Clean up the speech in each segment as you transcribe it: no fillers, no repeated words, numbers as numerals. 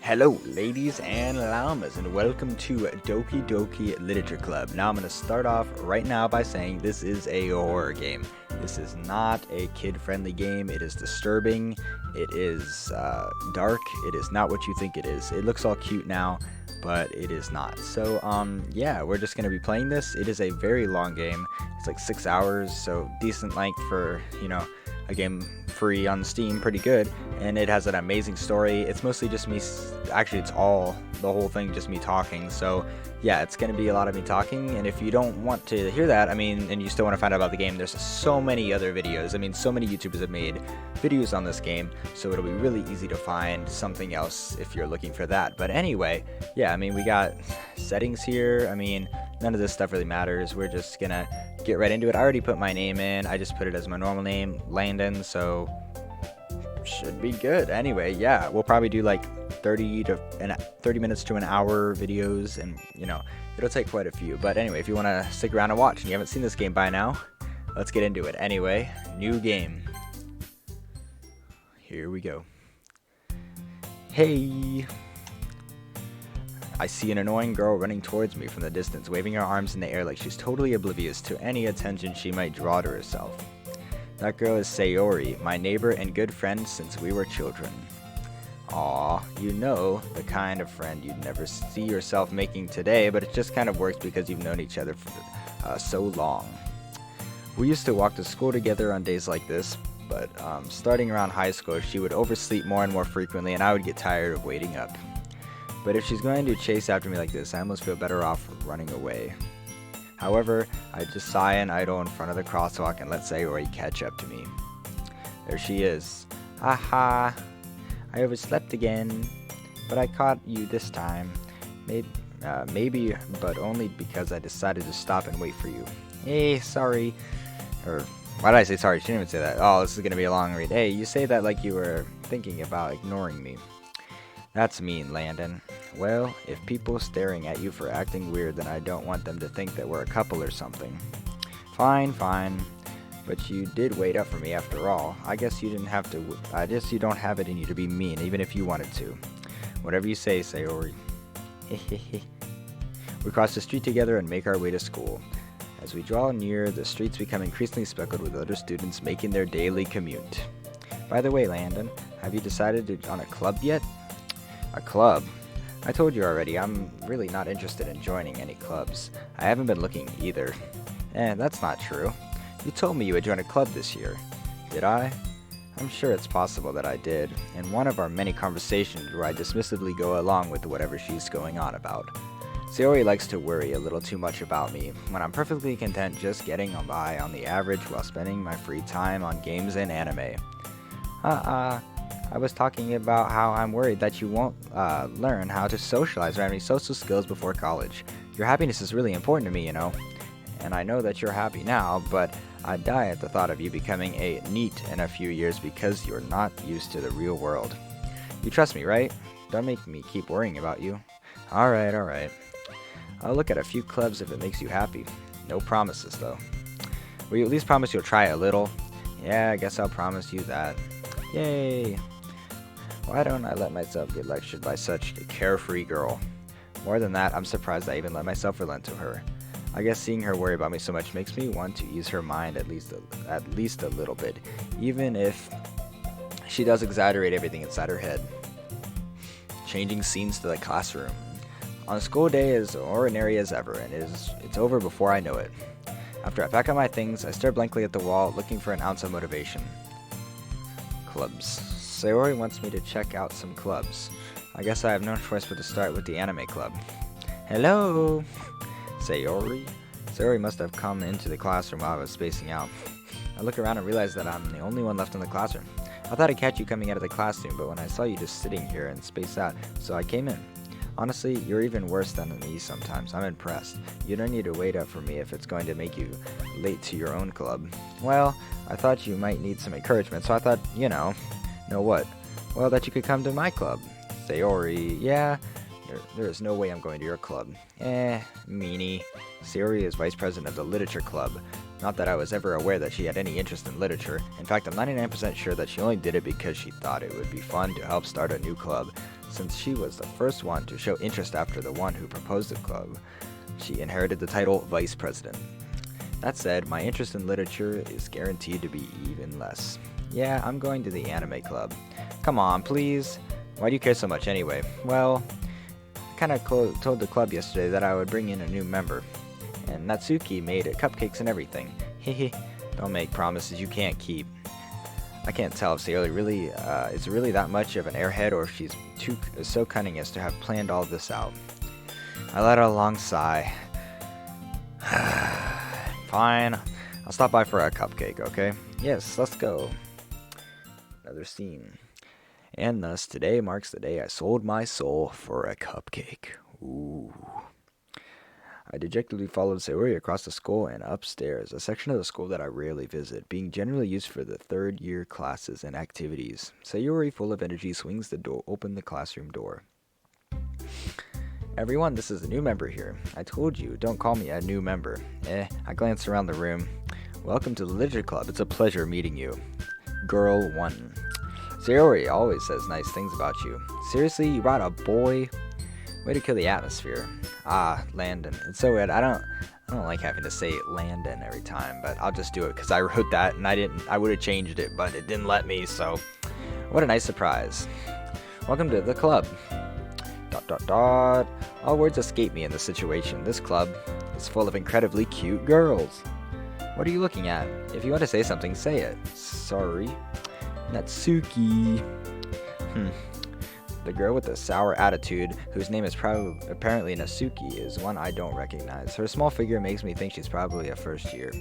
Hello, ladies and llamas, and welcome to Doki Doki Literature Club. Now, I'm going to start off right now by saying this is a horror game. This is not a kid-friendly game. It is disturbing. It is dark. It is not what you think it is. It looks all cute now, but it is not. So, yeah, we're just going to be playing this. It is a very long game. It's like 6 hours, so decent length for, a game free on Steam, pretty good, and it has an amazing story. It's mostly just me, actually it's the whole thing just me talking, so yeah, it's going to be a lot of me talking, and if you don't want to hear that, and you still want to find out about the game, there's so many other videos. So many YouTubers have made videos on this game, so it'll be really easy to find something else if you're looking for that. But anyway, yeah, we got settings here. None of this stuff really matters. We're just gonna get right into it. I already put my name in. I just put it as my normal name, Landon, so should be good. Anyway, yeah, we'll probably do like 30 minutes to an hour videos, and it'll take quite a few. But anyway, if you want to stick around and watch and you haven't seen this game by now, let's get into it. Anyway, new game. Here we go. Hey. I see an annoying girl running towards me from the distance, waving her arms in the air like she's totally oblivious to any attention she might draw to herself. That girl is Sayori, my neighbor and good friend since we were children. Aw, the kind of friend you'd never see yourself making today, but it just kind of works because you've known each other for so long. We used to walk to school together on days like this, but starting around high school, she would oversleep more and more frequently, and I would get tired of waiting up. But if she's going to chase after me like this, I almost feel better off running away. However, I just sigh and idle in front of the crosswalk and let Sayori catch up to me. There she is. Haha, I overslept again, but I caught you this time. Maybe, but only because I decided to stop and wait for you. Hey, sorry. Or, why did I say sorry? She didn't even say that. Oh, this is going to be a long read. Hey, you say that like you were thinking about ignoring me. That's mean, Landon. Well, if people staring at you for acting weird, then I don't want them to think that we're a couple or something. Fine. But you did wait up for me after all. I guess you don't have it in you to be mean, even if you wanted to. Whatever you say, Sayori. We cross the street together and make our way to school. As we draw near, the streets become increasingly speckled with other students making their daily commute. By the way, Landon, have you decided on a club yet? A club? I told you already, I'm really not interested in joining any clubs. I haven't been looking either. That's not true. You told me you would join a club this year. Did I? I'm sure it's possible that I did, in one of our many conversations where I dismissively go along with whatever she's going on about. Sayori likes to worry a little too much about me, when I'm perfectly content just getting by on the average while spending my free time on games and anime. I was talking about how I'm worried that you won't learn how to socialize or have any social skills before college. Your happiness is really important to me, And I know that you're happy now, but I'd die at the thought of you becoming a NEET in a few years because you're not used to the real world. You trust me, right? Don't make me keep worrying about you. Alright. I'll look at a few clubs if it makes you happy. No promises, though. Will you at least promise you'll try a little? Yeah, I guess I'll promise you that. Yay! Why don't I let myself get lectured by such a carefree girl? More than that, I'm surprised I even let myself relent to her. I guess seeing her worry about me so much makes me want to ease her mind at least a little bit, even if she does exaggerate everything inside her head. Changing scenes to the classroom. On a school day as ordinary as ever, and it's over before I know it. After I pack up my things, I stare blankly at the wall, looking for an ounce of motivation. Clubs. Sayori wants me to check out some clubs. I guess I have no choice but to start with the anime club. Hello? Sayori? Sayori must have come into the classroom while I was spacing out. I look around and realize that I'm the only one left in the classroom. I thought I'd catch you coming out of the classroom, but when I saw you just sitting here and spaced out, so I came in. Honestly, you're even worse than me sometimes. I'm impressed. You don't need to wait up for me if it's going to make you late to your own club. Well, I thought you might need some encouragement, so I thought, know what? Well, that you could come to my club. Sayori, yeah, there is no way I'm going to your club. Meanie. Sayori is vice president of the literature club. Not that I was ever aware that she had any interest in literature. In fact, I'm 99% sure that she only did it because she thought it would be fun to help start a new club. Since she was the first one to show interest after the one who proposed the club, she inherited the title Vice President. That said, my interest in literature is guaranteed to be even less. Yeah, I'm going to the anime club. Come on, please. Why do you care so much anyway? Well, I kind of told the club yesterday that I would bring in a new member. And Natsuki made it cupcakes and everything. Hehe, don't make promises you can't keep. I can't tell if Sayori really is really that much of an airhead or if she's so cunning as to have planned all this out. I let out a long sigh. Fine, I'll stop by for a cupcake, okay? Yes, let's go. Another scene. And thus, today marks the day I sold my soul for a cupcake. Ooh. I dejectedly followed Sayori across the school and upstairs, a section of the school that I rarely visit, being generally used for the third-year classes and activities. Sayori, full of energy, swings the door, open the classroom door. Everyone, this is a new member here. I told you, don't call me a new member. I glanced around the room. Welcome to the Literature Club. It's a pleasure meeting you. Girl 1. Sayori always says nice things about you. Seriously, you brought a boy? Way to kill the atmosphere. Ah, Landon. It's so weird. I don't like having to say Landon every time, but I'll just do it because I wrote that and I would have changed it, but it didn't let me, so what a nice surprise. Welcome to the club. ... All words escape me in this situation. This club is full of incredibly cute girls. What are you looking at? If you want to say something, say it. Sorry. Natsuki. The girl with the sour attitude, whose name is apparently Natsuki, is one I don't recognize. Her small figure makes me think she's probably a first year.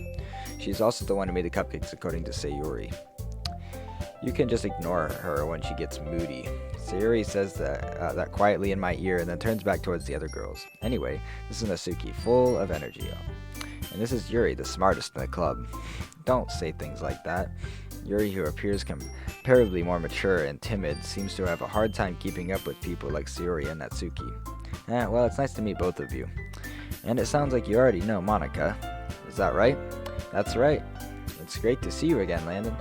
She's also the one who made the cupcakes, according to Sayori. You can just ignore her when she gets moody. Sayori says that quietly in my ear and then turns back towards the other girls. Anyway, this is Natsuki, full of energy. And this is Yuri, the smartest in the club. Don't say things like that. Yuri, who appears comparatively more mature and timid, seems to have a hard time keeping up with people like Sayori and Natsuki. Well, it's nice to meet both of you. And it sounds like you already know Monika. Is that right? That's right. It's great to see you again, Landon.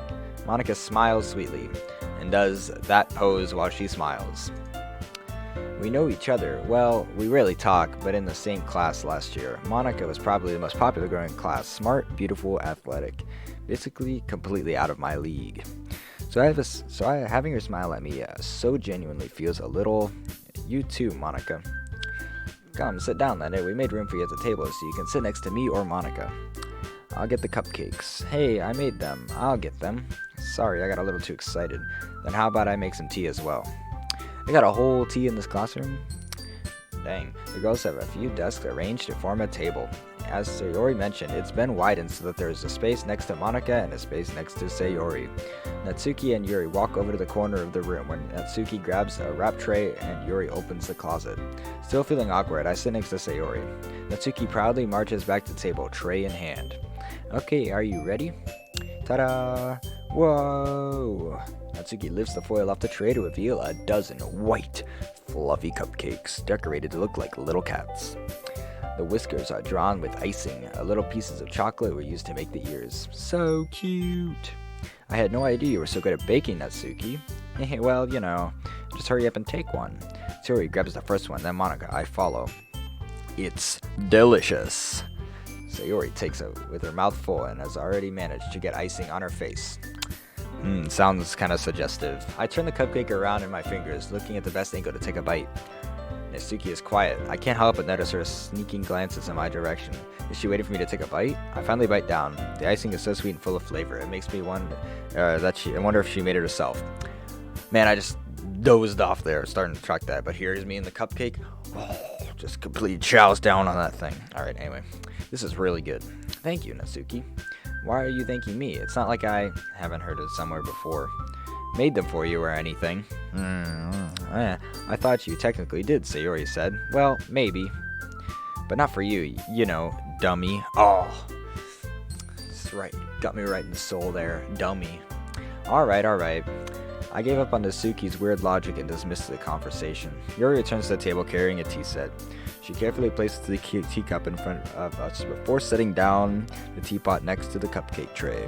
Monika smiles sweetly, and does that pose while she smiles. We know each other. Well, we rarely talk, but in the same class last year. Monika was probably the most popular girl in class. Smart, beautiful, athletic. Basically, completely out of my league. Having her smile at me so genuinely feels a little... You too, Monika. Come, sit down, Landon. We made room for you at the table so you can sit next to me or Monika. I'll get the cupcakes. Hey, I made them. I'll get them. Sorry, I got a little too excited. Then how about I make some tea as well? They got a whole tea in this classroom? Dang, the girls have a few desks arranged to form a table. As Sayori mentioned, it's been widened so that there is a space next to Monika and a space next to Sayori. Natsuki and Yuri walk over to the corner of the room when Natsuki grabs a wrap tray and Yuri opens the closet. Still feeling awkward, I sit next to Sayori. Natsuki proudly marches back to the table, tray in hand. Okay, are you ready? Ta-da! Whoa! Natsuki lifts the foil off the tray to reveal a dozen white, fluffy cupcakes decorated to look like little cats. The whiskers are drawn with icing. Little pieces of chocolate were used to make the ears. So cute! I had no idea you were so good at baking, Natsuki. Well, you know, just hurry up and take one. Sayori grabs the first one, then Monika. I follow. It's delicious! Sayori takes it with her mouth full and has already managed to get icing on her face. Sounds kind of suggestive. I turn the cupcake around in my fingers, looking at the best angle to take a bite. Natsuki is quiet. I can't help but notice her sneaking glances in my direction. Is she waiting for me to take a bite? I finally bite down. The icing is so sweet and full of flavor. It makes me wonder if she made it herself. Man, I just dozed off there, starting to track that. But here's me in the cupcake. Just completely chows down on that thing. Alright, anyway. This is really good. Thank you, Natsuki. Why are you thanking me? It's not like I haven't heard it somewhere before. Made them for you or anything. I thought you technically did, Sayori said. Well, maybe. But not for you, you know, dummy. Oh. That's right. Got me right in the soul there, dummy. Alright. I gave up on Natsuki's weird logic and dismissed the conversation. Yuri returns to the table carrying a tea set. She carefully places the teacup in front of us before setting down the teapot next to the cupcake tray.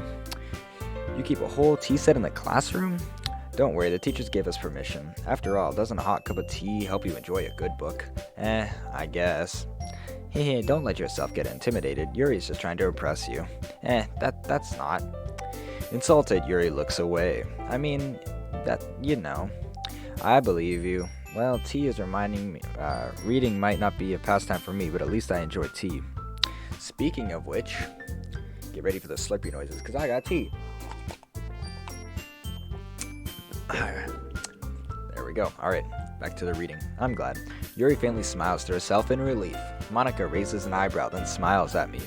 You keep a whole tea set in the classroom? Don't worry, the teachers gave us permission. After all, doesn't a hot cup of tea help you enjoy a good book? I guess. Hehe, don't let yourself get intimidated. Yuri's just trying to impress you. That's not. Insulted, Yuri looks away. I mean, I believe you. Well, tea is reminding me, reading might not be a pastime for me, but at least I enjoy tea. Speaking of which, get ready for the slurpy noises, because I got tea. There we go. Alright, back to the reading. I'm glad. Yuri faintly smiles to herself in relief. Monica raises an eyebrow, then smiles at me.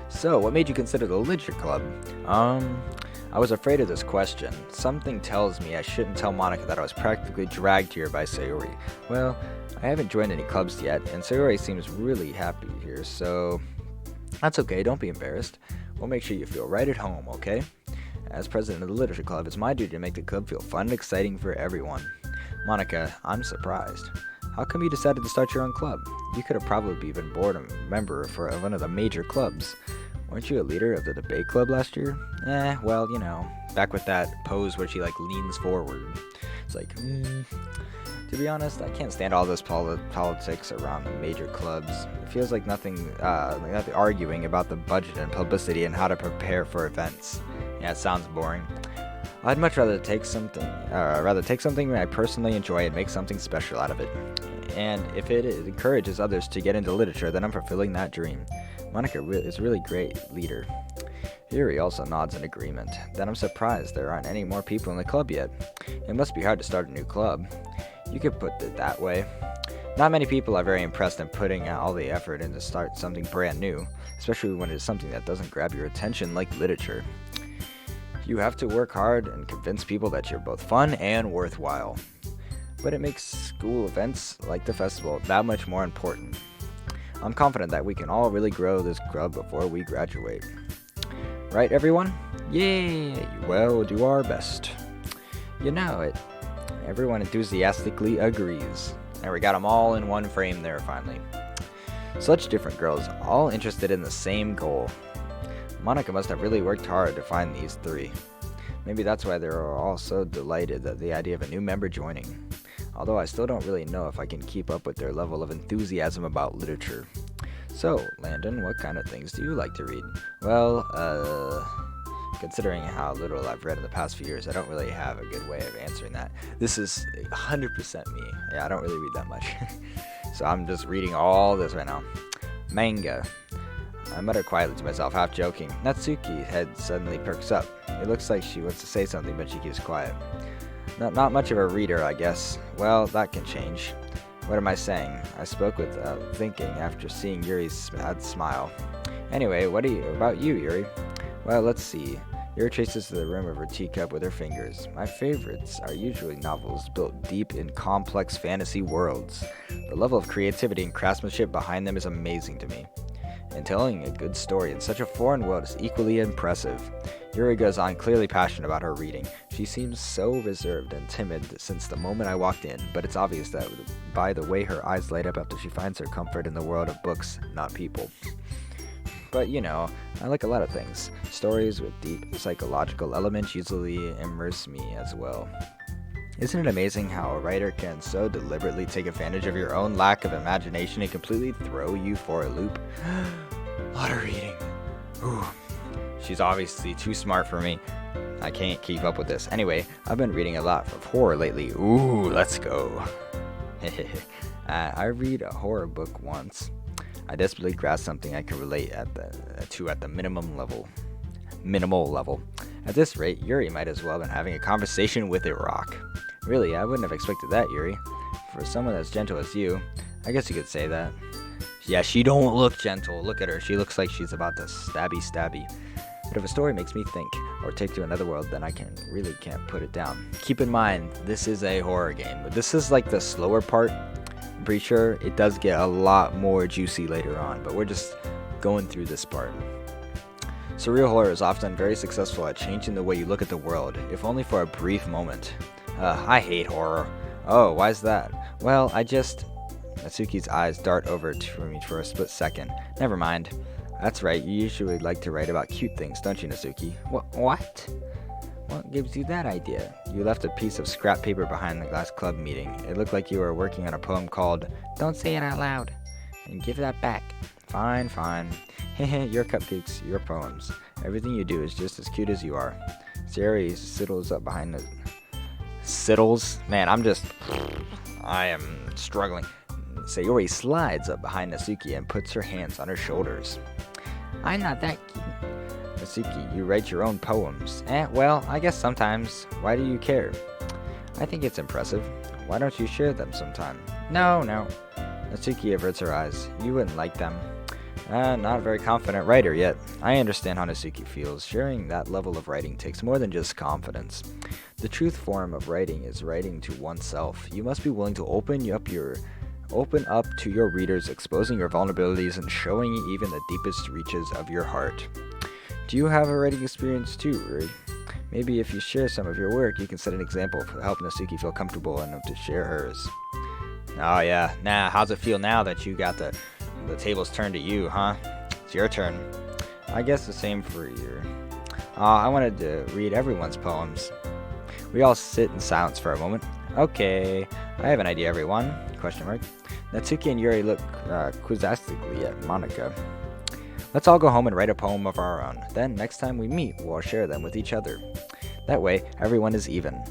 So, what made you consider the literature club? I was afraid of this question. Something tells me I shouldn't tell Monica that I was practically dragged here by Sayori. Well, I haven't joined any clubs yet, and Sayori seems really happy here, so that's okay, don't be embarrassed. We'll make sure you feel right at home, okay? As president of the literature club, it's my duty to make the club feel fun and exciting for everyone. Monica, I'm surprised. How come you decided to start your own club? You could have probably been board a member for one of the major clubs. Weren't you a leader of the debate club last year? Well, back with that pose where she leans forward. It's like, to be honest, I can't stand all this politics around the major clubs. It feels like nothing arguing about the budget and publicity and how to prepare for events. Yeah, it sounds boring. I'd much rather take something I personally enjoy and make something special out of it. And if it encourages others to get into literature, then I'm fulfilling that dream. Monica is a really great leader. Yuri also nods in agreement. Then I'm surprised there aren't any more people in the club yet. It must be hard to start a new club. You could put it that way. Not many people are very impressed in putting all the effort in to start something brand new, especially when it's something that doesn't grab your attention like literature. You have to work hard and convince people that you're both fun and worthwhile. But it makes school events like the festival that much more important. I'm confident that we can all really grow this club before we graduate. Right, everyone? Yay! We'll do our best. You know it. Everyone enthusiastically agrees. And we got them all in one frame there, finally. Such different girls, all interested in the same goal. Monica must have really worked hard to find these three. Maybe that's why they were all so delighted at the idea of a new member joining. Although I still don't really know if I can keep up with their level of enthusiasm about literature. So, Landon, what kind of things do you like to read? Well, considering how little I've read in the past few years, I don't really have a good way of answering that. This is 100% me. Yeah, I don't really read that much. So I'm just reading all this right now. Manga. I mutter quietly to myself, half joking. Natsuki's head suddenly perks up. It looks like she wants to say something, but she keeps quiet. Not much of a reader, I guess. Well, that can change. What am I saying? I spoke with thinking after seeing Yuri's sad smile. Anyway, about you, Yuri? Well, let's see. Yuri traces to the rim of her teacup with her fingers. My favorites are usually novels built deep in complex fantasy worlds. The level of creativity and craftsmanship behind them is amazing to me. And telling a good story in such a foreign world is equally impressive. Yuri goes on, clearly passionate about her reading. She seems so reserved and timid since the moment I walked in, but it's obvious that by the way her eyes light up after she finds her comfort in the world of books, not people. But I like a lot of things. Stories with deep psychological elements usually immerse me as well. Isn't it amazing how a writer can so deliberately take advantage of your own lack of imagination and completely throw you for a loop? A lot of reading. Ooh. She's obviously too smart for me. I can't keep up with this. Anyway, I've been reading a lot of horror lately. Ooh, let's go. I read a horror book once. I desperately grasped something I could relate at the minimal level. At this rate, Yuri might as well have been having a conversation with a rock. Really, I wouldn't have expected that, Yuri. For someone as gentle as you, I guess you could say that. Yeah, she don't look gentle. Look at her. She looks like she's about to stabby. But if a story makes me think, or take to another world, then I really can't put it down. Keep in mind, this is a horror game, but this is like the slower part. I'm pretty sure it does get a lot more juicy later on, but we're just going through this part. Surreal horror is often very successful at changing the way you look at the world, if only for a brief moment. I hate horror. Oh, why's that? Well, Natsuki's eyes dart over to me for a split second. Never mind. That's right, you usually like to write about cute things, don't you, Natsuki? What? What gives you that idea? You left a piece of scrap paper behind the last club meeting. It looked like you were working on a poem called Don't Say It Out Loud. And give that back. Fine, fine. Hehe, your cupcakes, your poems. Everything you do is just as cute as you are. Sayori sidles up behind the... Siddles? Man, I am struggling. Sayori slides up behind Natsuki and puts her hands on her shoulders. I'm not that cute. Natsuki, you write your own poems. Well, I guess sometimes. Why do you care? I think it's impressive. Why don't you share them sometime? No. Natsuki averts her eyes. You wouldn't like them. Not a very confident writer yet. I understand how Natsuki feels. Sharing that level of writing takes more than just confidence. The truth form of writing is writing to oneself. You must be willing to open up to your readers, exposing your vulnerabilities and showing even the deepest reaches of your heart. Do you have a writing experience too, Rui? Maybe if you share some of your work, you can set an example to help Natsuki feel comfortable enough to share hers. Oh yeah, how's it feel now that you got the tables turned to you, huh? It's your turn. I guess the same for you. I wanted to read everyone's poems. We all sit in silence for a moment. Okay, I have an idea, everyone. ? Natsuki and Yuri look quizzically at Monika. Let's all go home and write a poem of our own. Then, next time we meet, we'll share them with each other. That way, everyone is even.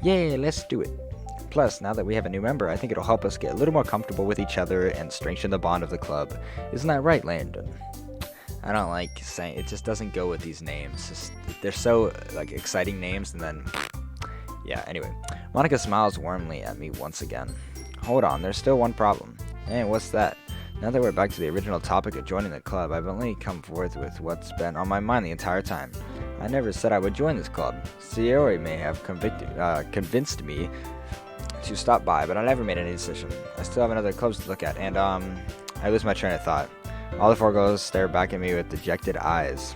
Yay, let's do it. Plus, now that we have a new member, I think it'll help us get a little more comfortable with each other and strengthen the bond of the club. Isn't that right, Landon? I don't like saying it, just doesn't go with these names. They're so exciting names, and then yeah, anyway. Monika smiles warmly at me once again. Hold on, there's still one problem. And what's that? Now that we're back to the original topic of joining the club, I've only come forth with what's been on my mind the entire time. I never said I would join this club. Sayori may have convinced me to stop by, but I never made any decision. I still have another clubs to look at, and I lose my train of thought. All the four girls stare back at me with dejected eyes.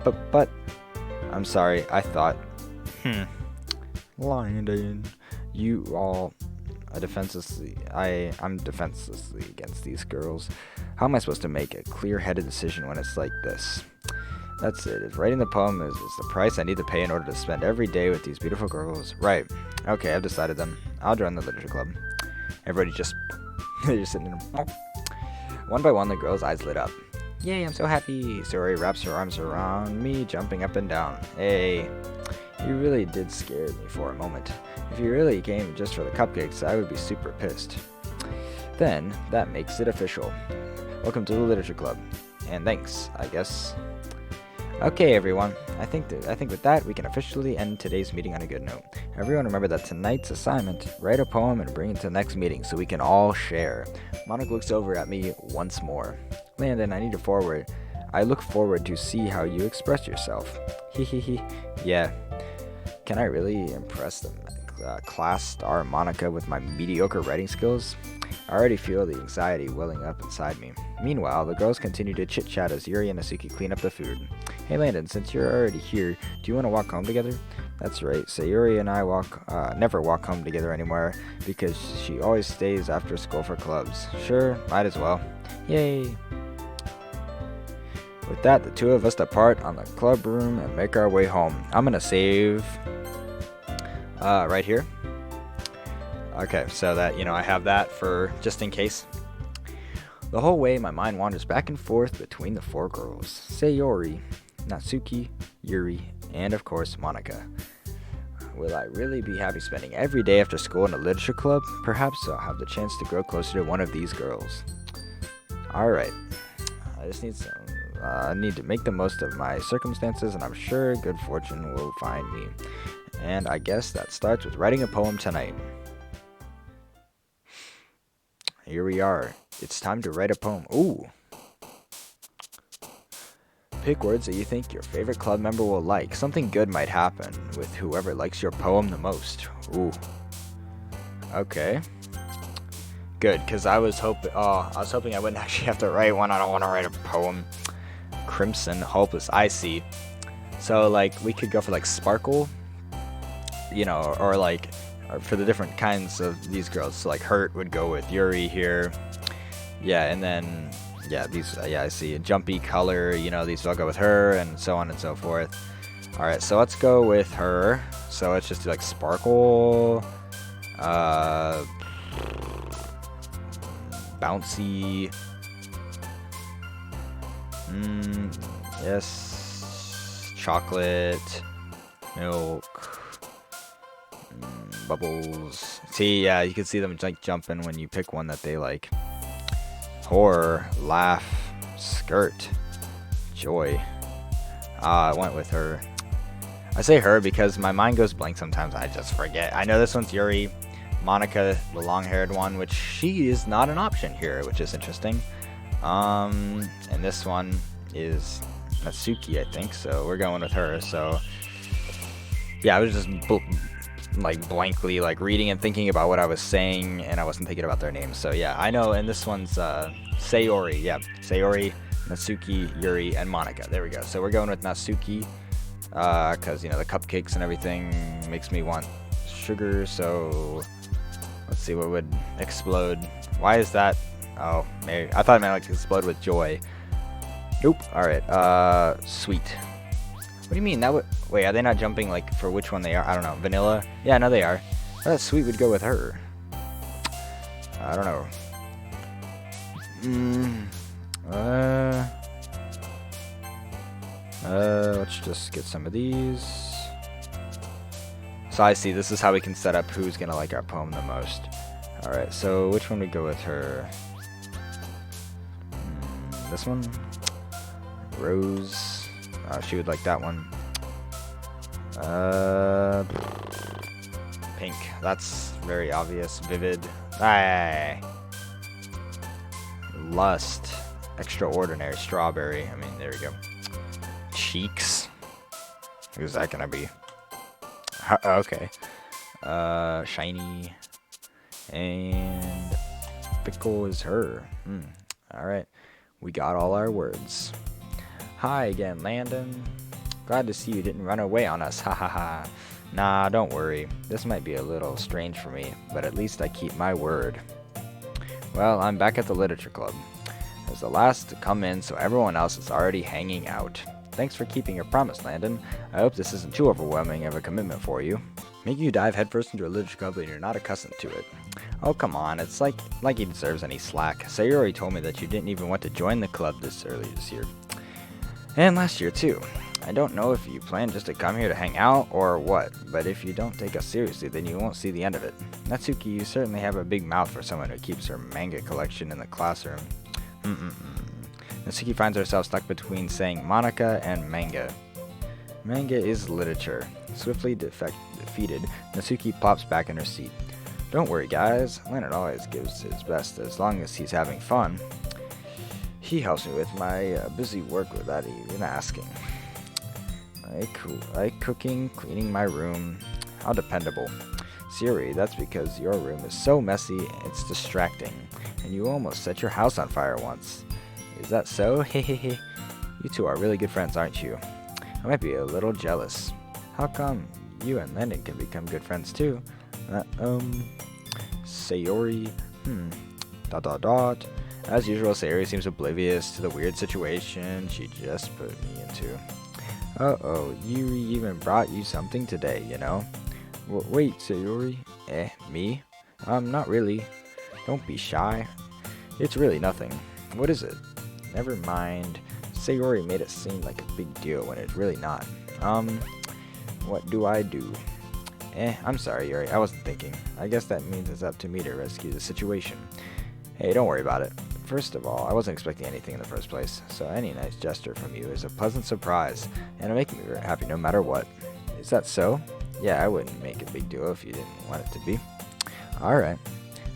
But, I'm sorry, I thought. Landon, you all... I'm defenselessly against these girls. How am I supposed to make a clear-headed decision when it's like this? That's it. If writing the poem is the price I need to pay in order to spend every day with these beautiful girls. Right. Okay, I've decided then. I'll join the literature club. Everybody they're just sitting there. One by one, the girls' eyes lit up. Yay, I'm so happy. Sayori wraps her arms around me, jumping up and down. Hey, you really did scare me for a moment. If you really came just for the cupcakes, I would be super pissed. Then, that makes it official. Welcome to the literature club. And thanks, I guess. Okay, everyone. I think with that, we can officially end today's meeting on a good note. Everyone remember that tonight's assignment, write a poem and bring it to the next meeting so we can all share. Monika looks over at me once more. Landon, I look forward to see how you express yourself. Hehehe. Yeah. Can I really impress the class star Monika with my mediocre writing skills? I already feel the anxiety welling up inside me. Meanwhile, the girls continue to chit-chat as Yuri and Natsuki clean up the food. Hey Landon, since you're already here, do you want to walk home together? That's right, Sayori and I never walk home together anymore because she always stays after school for clubs. Sure, might as well. Yay! With that, the two of us depart on the club room and make our way home. I'm gonna save right here. Okay, so that, I have that for just in case. The whole way, my mind wanders back and forth between the four girls. Sayori, Natsuki, Yuri, and of course, Monika. Will I really be happy spending every day after school in a literature club? Perhaps I'll have the chance to grow closer to one of these girls. Alright, I need to make the most of my circumstances, and I'm sure good fortune will find me. And I guess that starts with writing a poem tonight. Here we are. It's time to write a poem. Ooh. Pick words that you think your favorite club member will like. Something good might happen with whoever likes your poem the most. Ooh. Okay. Good, because I was hoping I wouldn't actually have to write one. I don't want to write a poem. Crimson, hopeless, I see. So, we could go for, sparkle, or for the different kinds of these girls. So, hurt would go with Yuri here. Yeah, and then Yeah, these, yeah, I see. A jumpy color, you know, these all go with her, and so on and so forth. Alright, so let's go with her. So let's just do like sparkle, bouncy, yes, chocolate, milk, bubbles. See, yeah, you can see them like jumping when you pick one that they like. Horror, laugh, skirt, joy. I went with her. I say her because my mind goes blank sometimes. I just forget. I know this one's Yuri. Monica, the long-haired one, which she is not an option here, which is interesting. And this one is Natsuki, I think. So we're going with her. So yeah, I was just like blankly like reading and thinking about what I was saying, and I wasn't thinking about their names. So yeah, I know. And this one's Sayori. Yeah, Sayori, Natsuki, Yuri, and Monica. There we go. So we're going with Natsuki because you know the cupcakes and everything makes me want sugar. So let's see what would explode. Why is that? Oh, maybe I thought it meant like explode with joy. Nope. All right. Sweet. What do you mean? That would... Wait, are they not jumping, like, for which one they are? I don't know. Vanilla? Yeah, no, they are. I thought sweet would go with her. I don't know. Let's just get some of these. So I see. This is how we can set up who's going to like our poem the most. Alright, so which one would go with her? This one? Rose... she would like that one. Pink. That's very obvious. Vivid. Aye. Lust. Extraordinary. Strawberry. I mean, there we go. Cheeks. Who's that gonna be? Okay. Shiny. And fickle is her. Alright. We got all our words. Hi again, Landon. Glad to see you didn't run away on us, ha ha ha. Nah, don't worry. This might be a little strange for me, but at least I keep my word. Well, I'm back at the Literature Club. I was the last to come in, so everyone else is already hanging out. Thanks for keeping your promise, Landon. I hope this isn't too overwhelming of a commitment for you. Making you dive headfirst into a literature club when you're not accustomed to it. Oh, come on, it's like he deserves any slack. Sayori told me that you didn't even want to join the club this early this year. And last year, too. I don't know if you plan just to come here to hang out or what, but if you don't take us seriously, then you won't see the end of it. Natsuki, you certainly have a big mouth for someone who keeps her manga collection in the classroom. Natsuki finds herself stuck between saying Monica and manga. Manga is literature. Swiftly defeated, Natsuki plops back in her seat. Don't worry, guys. Leonard always gives his best as long as he's having fun. He helps me with my busy work without even asking. I like cooking, cleaning my room. How dependable. Siri, that's because your room is so messy, it's distracting. And you almost set your house on fire once. Is that so? Hehehe. You two are really good friends, aren't you? I might be a little jealous. How come you and Landon can become good friends too? Sayori, As usual, Sayori seems oblivious to the weird situation she just put me into. Uh-oh, Yuri even brought you something today, you know? Wait, Sayori? Me? Not really. Don't be shy. It's really nothing. What is it? Never mind. Sayori made it seem like a big deal when it's really not. What do I do? I'm sorry, Yuri. I wasn't thinking. I guess that means it's up to me to rescue the situation. Hey, don't worry about it. First of all, I wasn't expecting anything in the first place, so any nice gesture from you is a pleasant surprise, and it'll make me very happy no matter what. Is that so? Yeah, I wouldn't make a big deal if you didn't want it to be. Alright.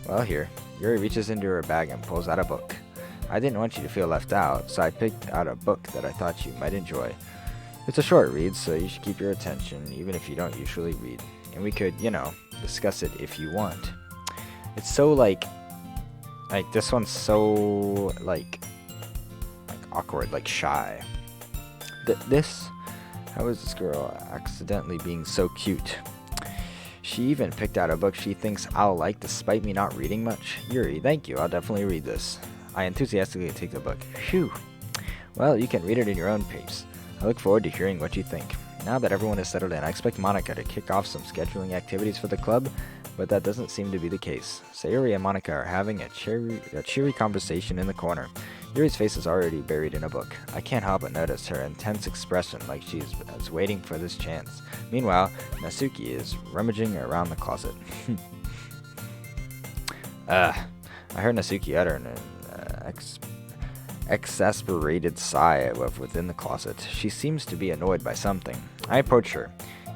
Well, here. Yuri reaches into her bag and pulls out a book. I didn't want you to feel left out, so I picked out a book that I thought you might enjoy. It's a short read, so you should keep your attention, even if you don't usually read. And we could, discuss it if you want. It's so, like this one's so, awkward, shy. How is this girl accidentally being so cute? She even picked out a book she thinks I'll like despite me not reading much. Yuri, thank you, I'll definitely read this. I enthusiastically take the book. Phew. Well, you can read it in your own pace. I look forward to hearing what you think. Now that everyone is settled in, I expect Monica to kick off some scheduling activities for the club, but that doesn't seem to be the case. Sayuri and Monica are having a cheery conversation in the corner. Yuri's face is already buried in a book. I can't help but notice her intense expression, like she's waiting for this chance. Meanwhile, Natsuki is rummaging around the closet. I heard Natsuki utter an exasperated sigh within the closet. She seems to be annoyed by something. I approach her,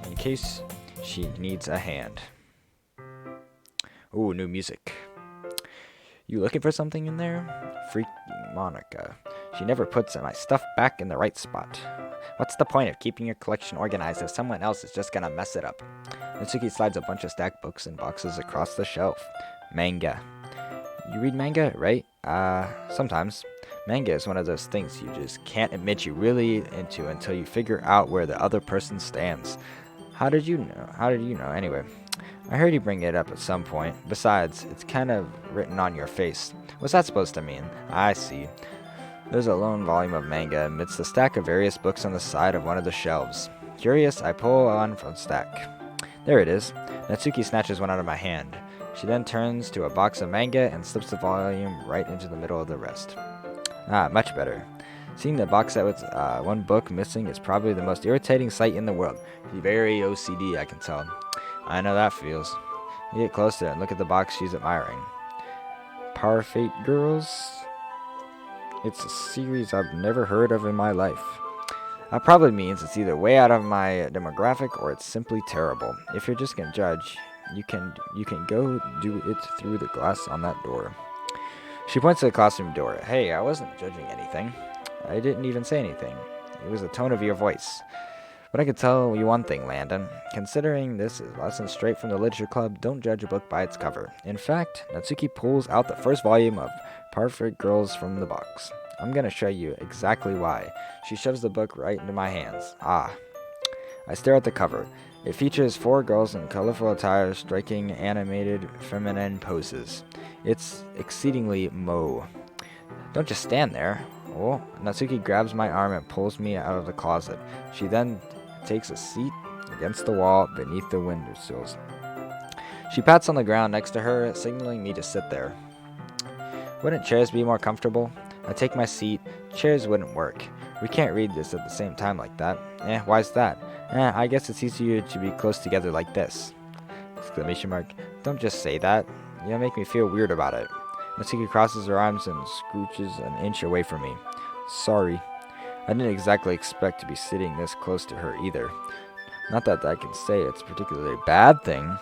in case she needs a hand. Ooh, new music. You looking for something in there? Freaking Monica. She never puts my stuff back in the right spot. What's the point of keeping your collection organized if someone else is just gonna mess it up? Natsuki slides a bunch of stacked books and boxes across the shelf. Manga. You read manga, right? Sometimes. Manga is one of those things you just can't admit you really into until you figure out where the other person stands. How did you know? Anyway, I heard you bring it up at some point. Besides, it's kind of written on your face. What's that supposed to mean? I see. There's a lone volume of manga amidst a stack of various books on the side of one of the shelves. Curious, I pull on from the stack. There it is. Natsuki snatches one out of my hand. She then turns to a box of manga and slips the volume right into the middle of the rest. Much better. Seeing the box set with one book missing is probably the most irritating sight in the world. She's very OCD, I can tell. I know that feels. You get closer and look at the box she's admiring. Parfait Girls? It's a series I've never heard of in my life. That probably means it's either way out of my demographic or it's simply terrible. If you're just gonna judge, you can go do it through the glass on that door. She points to the classroom door. Hey, I wasn't judging anything. I didn't even say anything. It was the tone of your voice. But I can tell you one thing, Landon. Considering this is a lesson straight from the literature club, don't judge a book by its cover. In fact, Natsuki pulls out the first volume of Perfect Girls from the box. I'm gonna show you exactly why. She shoves the book right into my hands. I stare at the cover. It features 4 girls in colorful attire striking animated feminine poses. It's exceedingly moe. Don't just stand there. Oh, Natsuki grabs my arm and pulls me out of the closet. She then takes a seat against the wall beneath the windowsills. She pats on the ground next to her, signaling me to sit there. Wouldn't chairs be more comfortable? I take my seat. Chairs wouldn't work. We can't read this at the same time like that. Why's that? I guess it's easier to be close together like this. Exclamation mark. Don't just say that. You make me feel weird about it. Natsuki crosses her arms and scooches an inch away from me. Sorry. I didn't exactly expect to be sitting this close to her either. Not that I can say it's a particularly bad thing.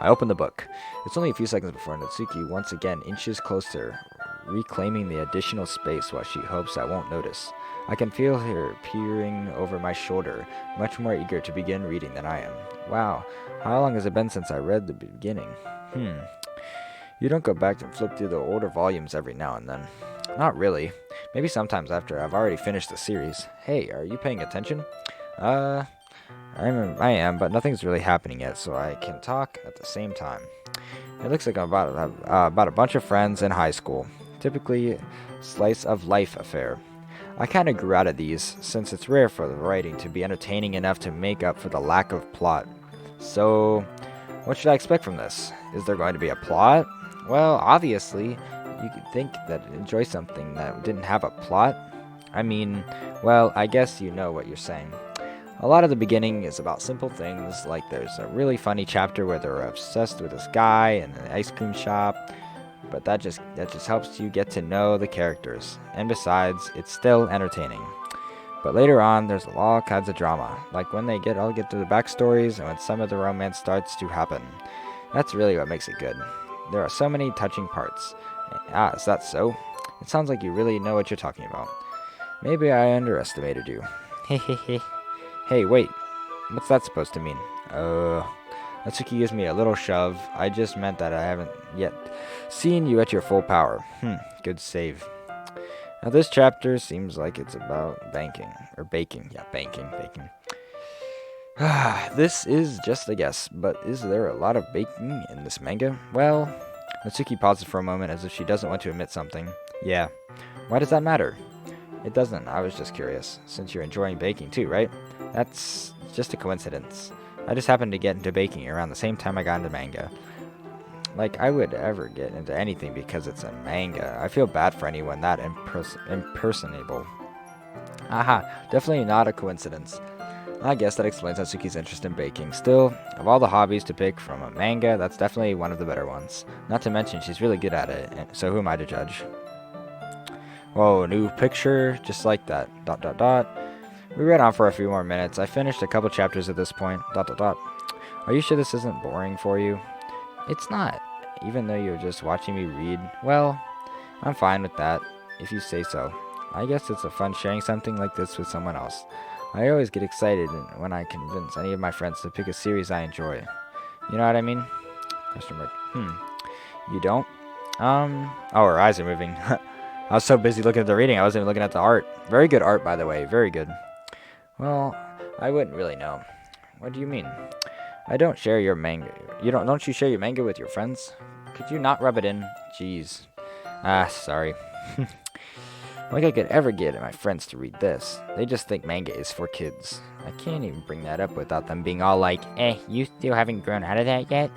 I open the book. It's only a few seconds before Natsuki once again inches closer, reclaiming the additional space while she hopes I won't notice. I can feel her peering over my shoulder, much more eager to begin reading than I am. Wow, how long has it been since I read the beginning? You don't go back and flip through the older volumes every now and then. Not really. Maybe sometimes after I've already finished the series. Hey, are you paying attention? I am, but nothing's really happening yet, so I can talk at the same time. It looks like I'm about a bunch of friends in high school. Typically, slice of life affair. I kind of grew out of these, since it's rare for the writing to be entertaining enough to make up for the lack of plot. So, what should I expect from this? Is there going to be a plot? Well, obviously, you could think that I'd enjoy something that didn't have a plot. I mean, well, I guess you know what you're saying. A lot of the beginning is about simple things, like there's a really funny chapter where they're obsessed with this guy in an ice cream shop, but that just helps you get to know the characters, and besides, it's still entertaining. But later on, there's all kinds of drama, like when they all get to the backstories and when some of the romance starts to happen. That's really what makes it good. There are so many touching parts. Is that so? It sounds like you really know what you're talking about. Maybe I underestimated you. Hehehe. Hey, wait. What's that supposed to mean? Natsuki gives me a little shove. I just meant that I haven't yet seen you at your full power. Good save. Now this chapter seems like it's about banking. Or baking. Yeah, baking. This is just a guess, but is there a lot of baking in this manga? Well, Natsuki pauses for a moment as if she doesn't want to admit something. Yeah. Why does that matter? It doesn't. I was just curious. Since you're enjoying baking too, right? That's just a coincidence. I just happened to get into baking around the same time I got into manga. Like, I would ever get into anything because it's a manga. I feel bad for anyone that impersonable. Aha, definitely not a coincidence. I guess that explains Natsuki's interest in baking. Still, of all the hobbies to pick from a manga, that's definitely one of the better ones. Not to mention, she's really good at it, so who am I to judge? Whoa, new picture, just like that. ... We read on for a few more minutes. I finished a couple chapters at this point. ... Are you sure this isn't boring for you? It's not. Even though you're just watching me read, well, I'm fine with that, if you say so. I guess it's a fun sharing something like this with someone else. I always get excited when I convince any of my friends to pick a series I enjoy. You know what I mean? Question mark. You don't? Oh, her eyes are moving. I was so busy looking at the reading, I wasn't even looking at the art. Very good art, by the way. Very good. Well, I wouldn't really know. What do you mean? I don't share your manga. Don't you share your manga with your friends? Could you not rub it in? Jeez. Sorry. Like I could ever get my friends to read this. They just think manga is for kids. I can't even bring that up without them being all like, you still haven't grown out of that yet?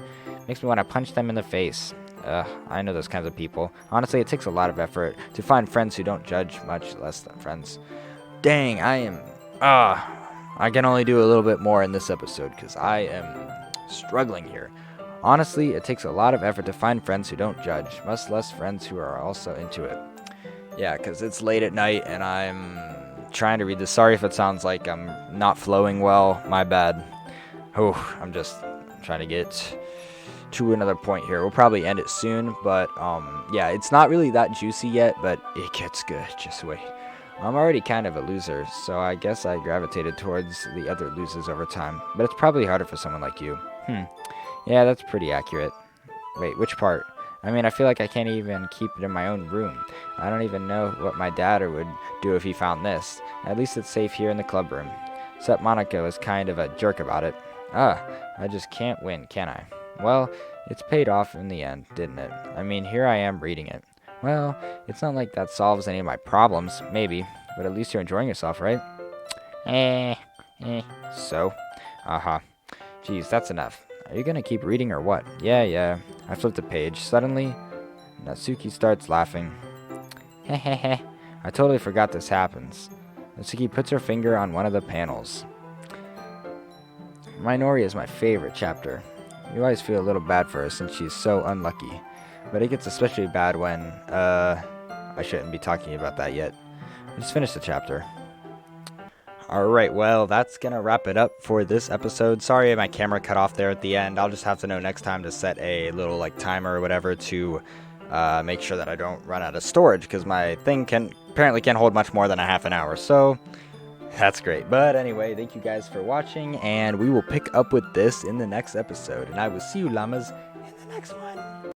Makes me want to punch them in the face. I know those kinds of people. Honestly, it takes a lot of effort to find friends who don't judge, much less than friends. Dang, I can only do a little bit more in this episode because I am struggling here. Honestly, it takes a lot of effort to find friends who don't judge, much less friends who are also into it. Yeah, because it's late at night and I'm trying to read this. Sorry if it sounds like I'm not flowing well. My bad. I'm just trying to get to another point here. We'll probably end it soon, but yeah, it's not really that juicy yet, but it gets good. Just wait. I'm already kind of a loser, so I guess I gravitated towards the other losers over time. But it's probably harder for someone like you. Yeah, that's pretty accurate. Wait, which part? I mean, I feel like I can't even keep it in my own room. I don't even know what my dad would do if he found this. At least it's safe here in the club room. Except Monica was kind of a jerk about it. I just can't win, can I? Well, it's paid off in the end, didn't it? I mean, here I am reading it. Well, it's not like that solves any of my problems, maybe. But at least you're enjoying yourself, right? So? Geez, that's enough. Are you gonna keep reading or what? Yeah. I flipped a page. Suddenly, Natsuki starts laughing. Hehehe. I totally forgot this happens. Natsuki puts her finger on one of the panels. Minori is my favorite chapter. You always feel a little bad for her since she's so unlucky. But it gets especially bad when, I shouldn't be talking about that yet. Just finish the chapter. Alright, well, that's gonna wrap it up for this episode. Sorry my camera cut off there at the end. I'll just have to know next time to set a little, timer or whatever to make sure that I don't run out of storage, because my thing apparently can't hold much more than a half an hour, so that's great. But anyway, thank you guys for watching, and we will pick up with this in the next episode, and I will see you llamas in the next one.